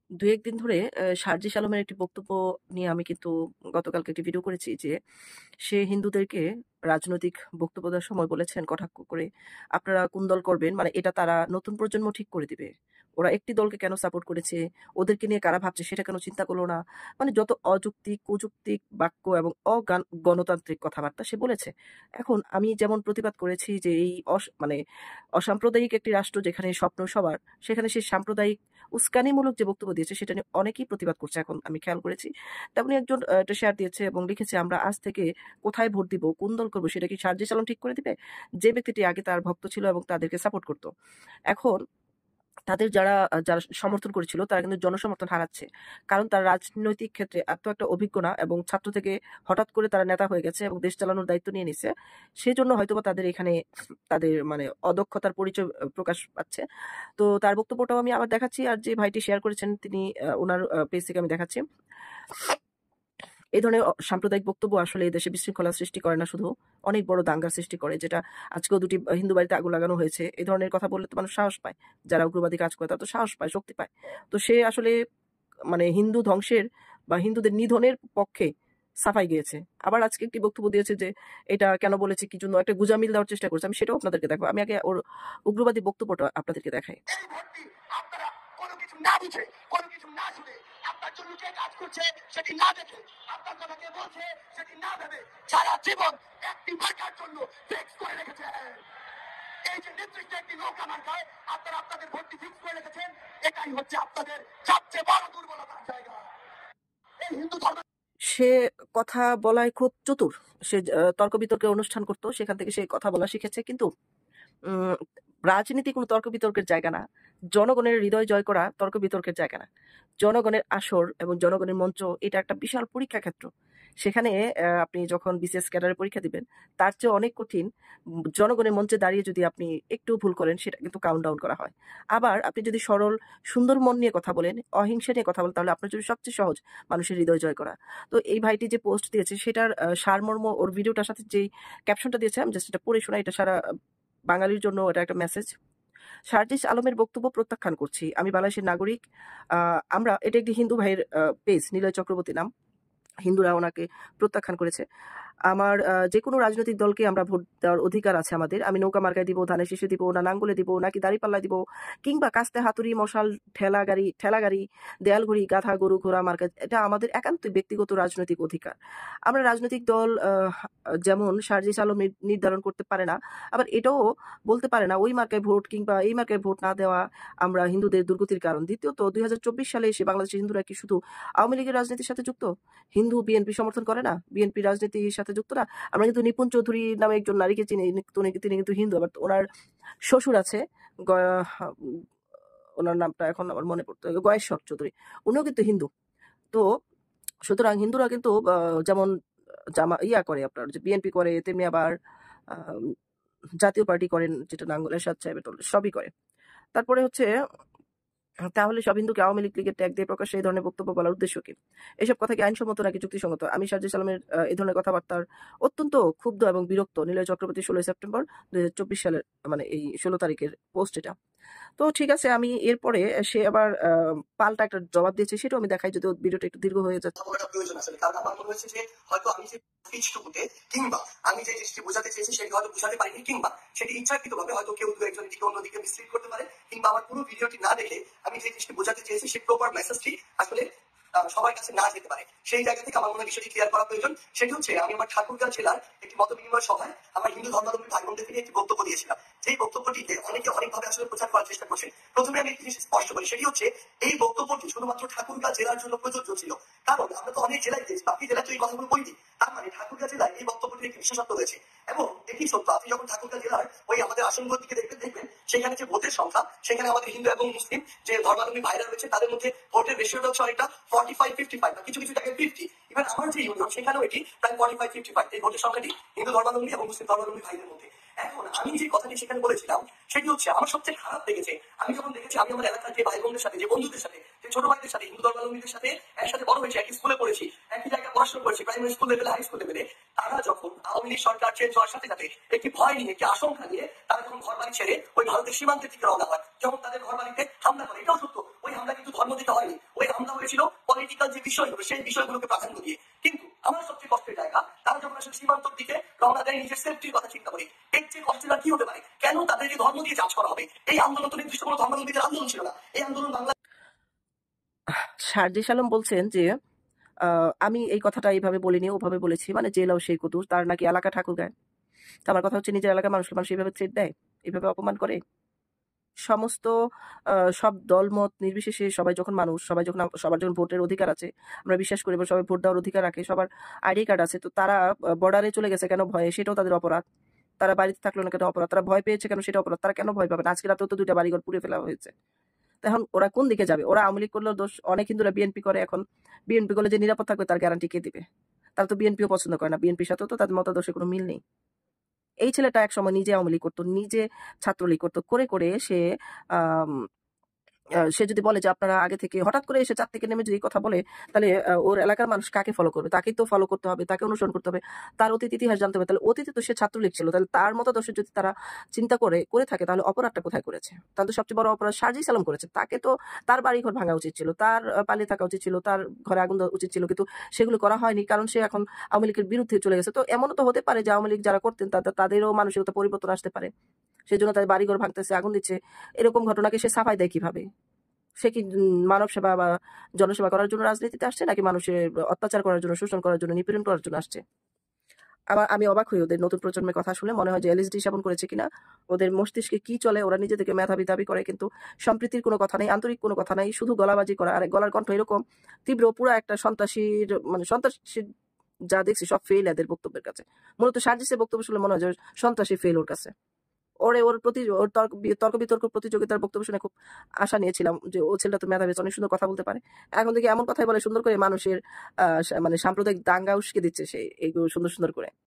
দু-এক দিন ধরে শারজিস আলমের একটি বক্তব্য নিয়ে আমি কিন্তু গতকালকে একটি ভিডিও করেছি যে, সে হিন্দুদেরকে রাজনৈতিক বক্তব্য দেওয়ার সময় বলেছেন কটাক্ষ করে, "আপনারা কোন দল করবেন? মানে এটা তারা নতুন প্রজন্ম ঠিক করে দিবে। ওরা একটি দলকে কেন সাপোর্ট করেছে? ওদেরকে নিয়ে কারা ভাবছে সেটা কেন চিন্তা করলো না?" মানে যত অযৌক্তিক, কুযুক্তিক বাক্য এবং গণতান্ত্রিক কথাবার্তা সে বলেছে। এখন আমি যেমন প্রতিবাদ করেছি যে এই মানে অসাম্প্রদায়িক একটি রাষ্ট্র যেখানে স্বপ্ন সবার, সেখানে সে সাম্প্রদায়িক উস্কানিমূলক যে বক্তব্য দিয়েছে সেটা নিয়ে অনেকেই প্রতিবাদ করছে এখন আমি খেয়াল করেছি। তেমনি একজন এটা শেয়ার দিয়েছে এবং লিখেছে, "আমরা আজ থেকে কোথায় ভোট দিব, কোন দল করব সেটা কি সার্জিস আলম ঠিক করে দিবে?" যে ব্যক্তিটি আগে তার ভক্ত ছিল এবং তাদেরকে সাপোর্ট করত। এখন তাদের যারা সমর্থন করেছিল তারা কিন্তু জনসমর্থন হারাচ্ছে। কারণ তারা রাজনৈতিক ক্ষেত্রে এত একটা অভিজ্ঞ না এবং ছাত্র থেকে হঠাৎ করে তারা নেতা হয়ে গেছে এবং দেশ চালানোর দায়িত্ব নিয়ে নিছে। সেজন্য হয়তোবা তাদের এখানে তাদের মানে অদক্ষতার পরিচয় প্রকাশ পাচ্ছে। তো তার বক্তব্যটাও আমি আবার দেখাচ্ছি আর যে ভাইটি শেয়ার করেছেন তিনি উনার পেজ থেকে আমি দেখাচ্ছি। এই ধরনের সাম্প্রদায়িক বক্তব্য আসলে এই দেশে বিশৃঙ্খলা সৃষ্টি করে না শুধু, অনেক বড় দাঙ্গার সৃষ্টি করে। যেটা আজকেও ২ টি হিন্দু বাড়িতে আগুন লাগানো হয়েছে। এই ধরনের কথা বললে তো মানুষ সাহস পায়। যারা উগ্রবাদী কাজ করে তারা তো সাহস পায়, শক্তি পায়। তো সে আসলে মানে হিন্দু ধ্বংসের বা হিন্দুদের নিধনের পক্ষে সাফাই গেয়েছে। আবার আজকে একটি বক্তব্য দিয়েছে যে এটা কেন বলেছে কি জন্য একটা গুজামিল দেওয়ার চেষ্টা করছে। আমি সেটাও আপনাদেরকে দেখাবো। আমি আগে ওর উগ্রবাদী বক্তব্যটা আপনাদেরকে দেখাই। আপনারা কোনো কিছু না বুঝে, কোনো কিছু না শুনে, আপনার জন্য যে কাজ করছে সেটি না দেখে, আপনার কথা কে বলছে সেটি না ভেবে সারা জীবন একটি মার্কার জন্য ফিক্স করে রেখেছেন। এই যে নির্দিষ্ট একটি নৌকা মার্কায় আপনারা আপনাদের ভোটটি ফিক্স করে রেখেছেন, এটাই হচ্ছে আপনাদের সবচেয়ে বড় দুর্বলতার জায়গা। এই হিন্দু ধর্ম সে কথা বলায় খুব চতুর। সে তর্ক বিতর্কের অনুষ্ঠান করত। সেখান থেকে সে কথা বলা শিখেছে। কিন্তু উম রাজনীতি কোনো তর্ক বিতর্কের জায়গা না। জনগণের হৃদয় জয় করা তর্ক বিতর্কের জায়গা না। জনগণের আসর এবং জনগণের মঞ্চ এটা একটা বিশাল পরীক্ষা ক্ষেত্র। সেখানে আপনি যখন বিসিএস ক্যাডারের পরীক্ষা দিবেন, তার চেয়ে অনেক কঠিন জনগণের মঞ্চে দাঁড়িয়ে যদি আপনি একটু ভুল করেন সেটা কিন্তু কাউন্টডাউন করা হয়। আবার আপনি যদি সরল সুন্দর মন নিয়ে কথা বলেন, অহিংসা নিয়ে কথা বলেন তাহলে আপনার জন্য সবচেয়ে সহজ মানুষের হৃদয় জয় করা। তো এই ভাইটি যে পোস্ট দিয়েছে সেটার সারমর্ম ওর ভিডিওটার সাথে যেই ক্যাপশনটা দিয়েছে আমি জাস্ট এটা পড়ে শোনাই, এটা সারা বাঙালির জন্য এটা একটা মেসেজ। শারজিস আলমের বক্তব্য প্রত্যাখ্যান করছি। আমি বাংলাদেশের নাগরিক। আমরা এটা একটি হিন্দু ভাইয়ের পেজ, নিলয় চক্রবর্তী নাম। হিন্দুরা ওনাকে প্রত্যাখ্যান করেছে। আমার যেকোনো রাজনৈতিক দলকে আমরা ভোট দেওয়ার অধিকার আছে আমাদের। আমি নৌকা মার্কায় দিব, ধানের শীষে দিব, না নাঙ্গলে দিব, নাকি দাঁড়িপাল্লায় দিব, কিংবা কাস্তে হাতুড়ি, মশাল, ঠেলাগাড়ি, দেয়ালঘড়ি, গাধা, গরু, ঘোড়া মার্কা, এটা আমাদের একান্তই ব্যক্তিগত রাজনৈতিক অধিকার। আমরা রাজনৈতিক দল যেমন শারজিস আলম নির্ধারণ করতে পারে না, আবার এটাও বলতে পারে না ওই মার্কায় ভোট কিংবা এই মার্কায় ভোট না দেওয়া আমরা হিন্দুদের দুর্গতির কারণ। দ্বিতীয়ত ২০২৪ সালে এসে বাংলাদেশের হিন্দুরা কি শুধু আওয়ামী লীগের রাজনীতির সাথে যুক্ত? হিন্দু বিএনপি সমর্থন করে না? বিএনপি রাজনীতির সাথে যুক্ত না? আমরা কিন্তু নিপুণ চৌধুরী নামে একজন নারীকে চিনি। তিনি কিন্তু হিন্দু। আবার ওনার শ্বশুর আছে ওনার নামটা এখন আমার মনে পড়তে গয়েশ্বর চৌধুরী। উনিও কিন্তু হিন্দু। তো সুতরাং হিন্দুরা কিন্তু যেমন করে আপনার যে বিএনপি করে, তেমনি আবার আহ, জাতীয় পার্টি করেন, যেটা নাঙ্গল এরশাদ সাহেবের দল, সবই করে। তারপরে হচ্ছে তাহলে সব হিন্দুকে আওয়ামী লীগের ট্যাগ দিয়ে প্রকাশ্যে এই ধরনের বক্তব্য বলার উদ্দেশ্য কি? এসব কথা কি আইনসম্মত নাকি যুক্তিসঙ্গত? আমি শারজিস আলমের এই ধরনের কথাবার্তার অত্যন্ত ক্ষুব্ধ এবং বিরক্ত। নিলয় চক্রবর্তী ১৬ সেপ্টেম্বর ২০২৪ সালের মানে এই ১৬ তারিখের পোস্ট এটা। তো ঠিক আছে, আমি এরপরে সে আবার পাল্টা একটা জবাব দিয়েছে, সেটাও আমি দেখাই, যদি ভিডিওটা একটু দীর্ঘ হয়ে যাচ্ছে। প্রয়োজন আছে, কারণ আমার মনে হয়েছে যে হয়তো আমি যে স্পিচটুকুতে কিংবা আমি যে জিনিসটি বোঝাতে চেয়েছি সেটি হয়তো বোঝাতে পারিনি, কিংবা সেটি ইচ্ছাকৃত ভাবে হয়তো কেউ দু একজন দিকে অন্যদিকে মিসলিড করতে পারে, কিংবা আমার পুরো ভিডিওটি না দেখে আমি যে জিনিসটি বোঝাতে চেয়েছি সেই প্রপার মেসেজটি আসলে সবার কাছে না যেতে পারে। সেই জায়গা থেকে আমার মনে হয় বিষয়টি ক্লিয়ার করা প্রয়োজন। সেটি হচ্ছে আমি আমার ঠাকুরগাঁও জেলার একটি মত বিনিময় সভায় আমার হিন্দু ধর্মাবলম্বী ভাই বোনদেরকে নিয়ে একটি বক্তব্য দিয়েছিলাম। যেই বক্তব্যটিতে অনেকে অনেকভাবে আসলে প্রচার করার চেষ্টা করছেন। প্রথমে আমি একটি জিনিস স্পষ্ট করি, সেটি হচ্ছে এই বক্তব্যটি শুধুমাত্র ঠাকুরগাঁও জেলার জন্য প্রযোজ্য ছিল, কারণ আমরা তো অনেক জেলায় গিয়েছি, বাকি জেলায় তো এই কথাগুলো বইনি। তার মানে ঠাকুরগাঁও জেলায় এই বক্তব্যটির একটি বিশেষত্ব রয়েছে। এবং এটি সত্য, আপনি যখন ঠাকুরগাঁও জেলার ওই আমাদের আসনগুলোর দিকে দেখবেন সেখানে যে ভোটের সংখ্যা, সেখানে আমাদের হিন্দু এবং মুসলিম যে ধর্মাবলম্বী ভাইরা রয়েছে তাদের মধ্যে ভোটের রেশিওটা হচ্ছে অনেকটা 45-55 বা কিছু কিছু জায়গায় 50। ইভেন আমার যে ইউনিয়ন সেখানেও এটি প্রায় 45-55 এই ভোটের সংখ্যাটি হিন্দু ধর্মাবলম্বী এবং মুসলিম ধর্মাবলম্বী ভাইদের মধ্যে। এখন আমি যে কথাটি সেখানে বলেছিলাম সেটি হচ্ছে আমার সবচেয়ে খারাপ লেগেছে আমি যখন দেখেছি আমি আমার এলাকার যে ভাই বোনদের সাথে, যে বন্ধুদের সাথে, যে ছোট ভাইদের সাথে, হিন্দু ধর্মাবলম্বীদের সাথে একসাথে বড় হয়েছে, একই স্কুলে পড়েছি, একই জায়গায় পড়াশোনা করেছি, প্রাইমারি স্কুল লেভেলে, হাই স্কুল লেভেলে, তারা যখন আওয়ামী লীগ সরকার চেঞ্জ হওয়ার সাথে সাথে একটি ভয় নিয়ে, একটি আশঙ্কা নিয়ে তারা যখন ঘর বাড়ি ছেড়ে ওই ভারতের সীমান্তের দিকে রওনা হয়, যখন তাদের ঘর বাড়িতে হামলা করে, এটাও সত্য, ওই হামলা কিন্তু ধর্ম দিতে হয়নি, ওই হামলা হয়েছিল পলিটিক্যাল যে বিষয়গুলো সেই বিষয়গুলোকে প্রাধান্য দিয়ে। কিন্তু আমার সবচেয়ে কষ্টের জায়গা, তারা যখন আসলে সীমান্তর দিকে রওনা দেয় নিজের সেফটির কথা চিন্তা করে, এর চেয়ে কষ্টের আর কি হতে পারে? কেন তাদেরকে ধর্ম দিয়ে চার্জ করা হবে? এই আন্দোলন তো নির্দিষ্ট কোনো ধর্মাবলম্বীদের আন্দোলন ছিল না, এই আন্দোলন বাংলা। সার্জিস আলম বলছেন যে আমি এই কথাটা এইভাবে বলিনি, ওভাবে বলেছি, মানে জেলাও সেই কুতুস, তার নাকি এলাকা ঠাকুর গায়। তো আমার কথা হচ্ছে, নিজের এলাকার মানুষ এইভাবে থ্রেট দেয়, এইভাবে অপমান করে। সমস্ত সব দলমত নির্বিশেষে সবাই যখন মানুষ, সবার যখন ভোটের অধিকার আছে, আমরা বিশ্বাস করি সবাই ভোট দেওয়ার অধিকার রাখে, সবার আইডি কার্ড আছে, তো তারা বর্ডারে চলে গেছে কেন ভয়ে, সেটাও তাদের অপরাধ। তারা বাড়িতে থাকলো না কেন অপরাধ, তারা ভয় পেয়েছে কেন সেটা অপরাধ। তারা কেন ভয় পাবে না? আজকে রাতেও তো 2টা বাড়িঘর পুড়ে ফেলা হয়েছে। এখন ওরা কোন দিকে যাবে? ওরা আওয়ামী লীগ করলেও দোষ, অনেক হিন্দুরা বিএনপি করে। এখন বিএনপি করলে যে নিরাপদ থাকবে তার গ্যারান্টি কে দিবে? তারা তো বিএনপিও পছন্দ করে না, বিএনপির সাথেও তো তাদের মতাদর্শের কোনো মিল নেই। এই ছেলেটা একসময় নিজে আওয়ামী লীগ করতো, নিজে ছাত্রলীগ করতো, করে করে সে যদি বলে যে আপনারা আগে থেকে, হঠাৎ করে এসে 4 থেকে নেমে যদি কথা বলে, তাহলে ওর এলাকার মানুষ কাকে ফলো করবে? তাকেই তো ফলো করতে হবে, তাকে অনুসরণ করতে হবে, তার অতীত ইতিহাস জানতে হবে। তাহলে অতীতে তো সে ছাত্রলীগ ছিল, তাহলে তার মতাদর্শ যদি তারা চিন্তা করে থাকে, তাহলে অপরাধটা কোথায় করেছে? তাহলে তো সবচেয়ে বড় অপরাধ সার্জিস আলম করেছে। তাকে তো তার বাড়িঘর ভাঙা উচিত ছিল, তার পালিয়ে থাকা উচিত ছিল, তার ঘরে আগুন দেওয়া উচিত ছিল, কিন্তু সেগুলো করা হয়নি, কারণ সে এখন আওয়ামী লীগের বিরুদ্ধে চলে গেছে। তো এমনও তো হতে পারে যে আওয়ামী লীগ যারা করতেন তাদেরও মানসিকতা পরিবর্তন আসতে পারে, সেই জন্য তাদের বাড়িঘর ভাঙতেছে, আগুন দিচ্ছে। এরকম ঘটনাকে সে সাফাই দেয় কিভাবে? সে কি মানব সেবা বা জনসেবা করার জন্য রাজনীতিতে আসছে, নাকি মানুষের অত্যাচার করার জন্য, শোষণ করার জন্য, নিপীড়ন করার জন্য আসছে? আবার আমি অবাক হই ওদের নতুন প্রজন্মের কথা শুনে, মনে হয় যে এলএসডি সেবন করেছে কিনা, ওদের মস্তিষ্কে কি চলে। ওরা নিজেদেরকে মেধাবী দাবি করে, কিন্তু সম্প্রীতির কোনো কথা নেই, আন্তরিক কোনো কথা নাই, শুধু গলাবাজি করা। আর গলার কণ্ঠ এরকম তীব্র, পুরো একটা সন্ত্রাসীর, মানে সন্ত্রাসী যা দেখছি সব ফেল এদের বক্তব্যের কাছে। মূলত সার্জিসের বক্তব্য শুনে মনে হয় যে সন্ত্রাসী ফেল ওর কাছে। ওর তর্ক বিতর্ক প্রতিযোগিতার বক্তব্য শুনে খুব আশা নিয়েছিলাম যে ও ছেলেটা তো মেধাবী, অনেক সুন্দর কথা বলতে পারে। এখন দেখি এমন কথাই বলে সুন্দর করে, মানুষের মানে সাম্প্রদায়িক দাঙ্গা উস্কে দিচ্ছে সে এইগুলো সুন্দর সুন্দর করে।